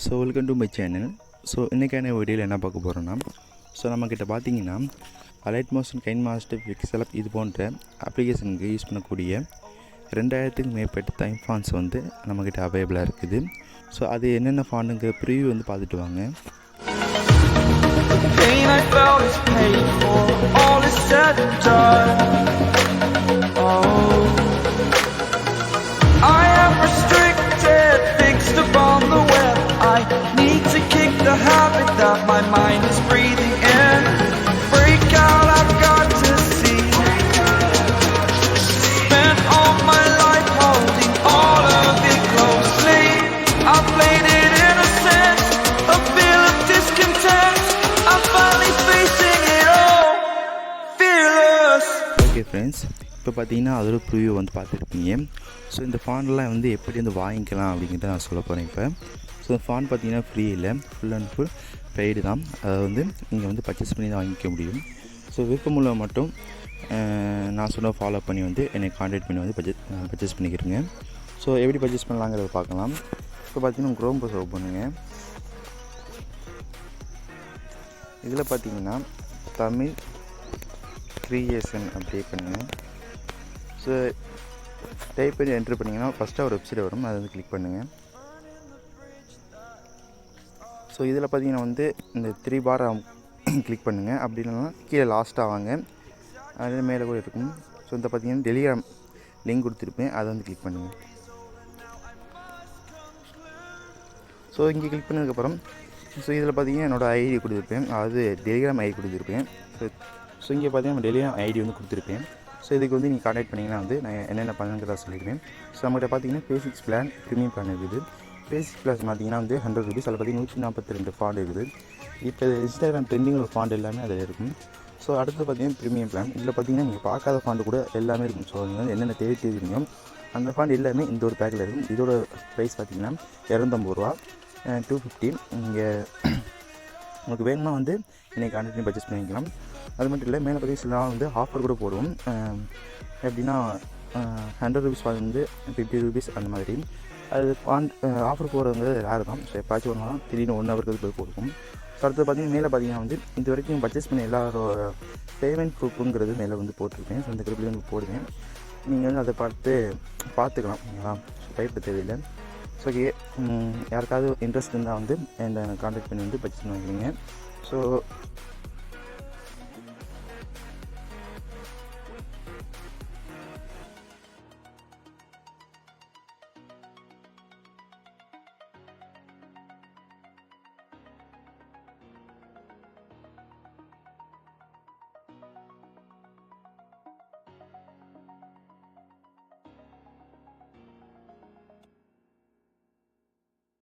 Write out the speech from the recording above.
So welcome to my channel. So இன்றைக்கான வீடியோவில் என்ன பார்க்க போகிறோன்னா, ஸோ நம்மக்கிட்ட பார்த்தீங்கன்னா அலைட் மோஷன், கைன் மாஸ்டர், பிக்சல் இது போன்ற அப்ளிகேஷனுக்கு யூஸ் பண்ணக்கூடிய 2000க்கும் மேற்பட்ட டைம் ஃபாண்ட்ஸ் வந்து நம்மக்கிட்ட அவைலபிளாக இருக்குது. ஸோ அது என்னென்ன ஃபாண்டுங்கிற ப்ரிவ்யூ வந்து பார்த்துட்டு வாங்க. The habit that my mind is breathing in. Break out, I've got to see. Spent all my life holding all of it closely. I played it innocent, a feel of discontent. I'm finally facing it all, fearless. Okay friends, இப்போ பார்த்தீங்கன்னா அதோட preview வந்து பார்த்துருப்பீங்க. So இந்த ஃபாண்ட்லாம் வந்து எப்படி வந்து வாங்கிக்கலாம் அப்படிங்கிறத நான் சொல்ல போகிறேன். இப்போ ஸோ ஃபாண்ட் பார்த்தீங்கன்னா ஃப்ரீ இல்லை, ஃபுல் அண்ட் ஃபுல் பெய்டு தான். அதை வந்து நீங்கள் வந்து பர்ச்சேஸ் பண்ணி தான் வாங்கிக்க முடியும். ஸோ விருப்பமுள்ள மட்டும் நான் சொன்ன ஃபாலோ பண்ணி வந்து என்னை கான்டாக்ட் பண்ணி வந்து பர்ச்சேஸ் பண்ணிக்கிறேங்க. ஸோ எப்படி பர்ச்சேஸ் பண்ணலாங்கிறத பார்க்கலாம். இப்போ பார்த்தீங்கன்னா க்ரோம் ப்ரௌசர் ஓப்பன் பண்ணுங்கள். இதில் பார்த்தீங்கன்னா தமிழ் கிரியேஷன் அப்படியே பண்ணுங்கள். ஸோ டைப் பண்ணி என்ட்ரு பண்ணிங்கன்னா ஃபஸ்ட்டாக ஒரு வெப்சைட் வரும், அதை வந்து கிளிக் பண்ணுங்கள். ஸோ இதில் பார்த்தீங்கன்னா வந்து இந்த 3 பாரை கிளிக் பண்ணுங்கள். அப்படி இல்லைனா கீழே லாஸ்ட்டாக வாங்க, அது மேலே கூட இருக்கும். ஸோ இந்த பார்த்தீங்கன்னா டெலிகிராம் லிங்க் கொடுத்துருப்பேன், அதை வந்து கிளிக் பண்ணுங்கள். ஸோ இங்கே கிளிக் பண்ணதுக்கப்புறம் ஸோ இதில் பார்த்தீங்கன்னா என்னோடய ஐடி கொடுத்துருப்பேன், அதாவது டெலிகிராம் ஐடி கொடுத்துருப்பேன். ஸோ இங்கே பார்த்தீங்கன்னா டெலிகிராம் ஐடி வந்து கொடுத்துருப்பேன். ஸோ இதுக்கு வந்து நீங்கள் கான்டாக்ட் பண்ணிங்கன்னா வந்து நான் என்னென்ன பண்ணுங்கிறத சொல்லிடுவேன். ஸோ நம்மகிட்ட பார்த்தீங்கன்னா பேசிக்ஸ் பிளான், ப்ரீமியம் பிளான் இருக்குது. பேசிக் ப்ளஸ் பார்த்தீங்கன்னா வந்து 100 ருபீஸ், அதில் பார்த்தீங்கன்னா 142 ஃபாண்ட் இருக்குது. இப்போ இன்ஸ்டாகிராம் ட்ரெண்டிங் ஒரு ஃபாண்ட் எல்லாமே அதில் இருக்கும். ஸோ அடுத்து பார்த்தீங்கன்னா ப்ரீமியம் பிளான், இதில் பார்த்தீங்கன்னா நீங்கள் பார்க்காத ஃபாண்டு கூட எல்லாமே இருக்கும். ஸோ நீங்கள் வந்து என்னென்ன தேவையோ அந்த ஃபாண்ட் எல்லாமே இந்த ஒரு பேக்கில் இருக்கும். இதோட ப்ரைஸ் பார்த்தீங்கன்னா 250 ரூபா, 250. நீங்கள் உங்களுக்கு வேணும்னா வந்து இன்றைக்கி கான்டாக்ட் பண்ணி பர்ச்சேஸ் பண்ணிக்கலாம். அது மட்டும் இல்லை, மேலே பார்த்தீங்கன்னா சில நாள் வந்து ஆஃபர் கூட போடுவோம். எப்படின்னா 100 ருபீஸ் வந்து 50 ருபீஸ் அந்த மாதிரி. அது ஆஃபர் போடுறது ரேர் தான். ஸோ எப்பாச்சும் ஒரு நாள் திடீர்னு 1 ஹவருக்கு போய் கொடுக்கும். ஸோ அடுத்து பார்த்தீங்கன்னா மேலே பார்த்தீங்கன்னா வந்து இது வரைக்கும் பர்ச்சேஸ் பண்ண எல்லாரோட பேமெண்ட் ப்ரூஃபுங்கிறது மேலே வந்து போட்டிருக்கேன். ஸோ இந்த கிரிப்பில் வந்து போடுவேன், நீங்கள் வந்து அதை பார்த்துக்கலாம். ஓகேங்களா? பயப்பட தேவையில்லை. ஸோ ஓகே, யாருக்காவது இன்ட்ரெஸ்ட் இருந்தால் வந்து என்னை கான்டாக்ட் பண்ணி வந்து பர்ச்சேஸ் பண்ணிக்கிறீங்க. ஸோ